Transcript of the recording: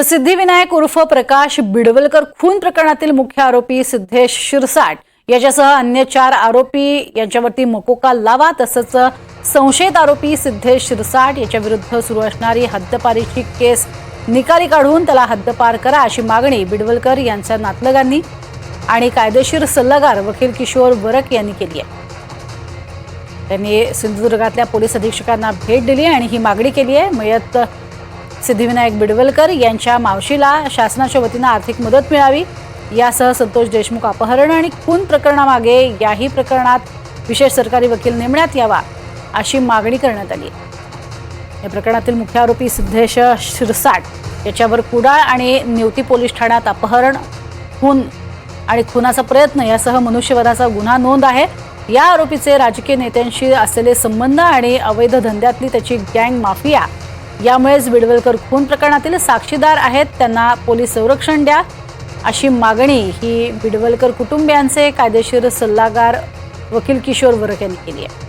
सिद्धिविनायक उर्फ प्रकाश बिडवलकर खून प्रकरणातील मुख्य आरोपी सिद्धेश शिरसाट याच्यासह अन्य 4 आरोपी यांच्यावरती मकोका लावा, तसंच संशयित आरोपी सिद्धेश शिरसाट याच्या विरुद्ध सुरू असणारी हद्दपारीची केस निकाली काढून त्याला हद्दपार करा अशी मागणी बिडवलकर यांच्या नातलगांनी आणि कायदेशीर सल्लागार वकील किशोर वरक यांनी केली आहे। त्यांनी सिंधुदुर्गातल्या पोलीस अधीक्षकांना भेट दिली आणि ही मागणी केली आहे। मयत सिद्धिविनायक बिडवलकर यांच्या मावशीला शासनाच्या वतीने आर्थिक मदत मिळावी यासह संतोष देशमुख अपहरण आणि खून प्रकरणामागे याही प्रकरणात विशेष सरकारी वकील नेमण्यात यावा अशी मागणी करण्यात आली। या प्रकरणातील मुख्य आरोपी सिद्धेश शिरसाट याच्यावर कुडाळ आणि निवती पोलीस ठाण्यात अपहरण, खून आणि खुनाचा प्रयत्न यासह मनुष्यवधाचा गुन्हा नोंद आहे। या आरोपीचे राजकीय नेत्यांशी असलेले संबंध आणि अवैध धंद्यातली त्याची गँग माफिया यामुळेच बिडवलकर खून प्रकरणातील साक्षीदार आहेत, त्यांना पोलीस संरक्षण द्या अशी मागणी ही बिडवलकर कुटुंबियांचे कायदेशीर सल्लागार वकील किशोर वरक यांनी केली आहे।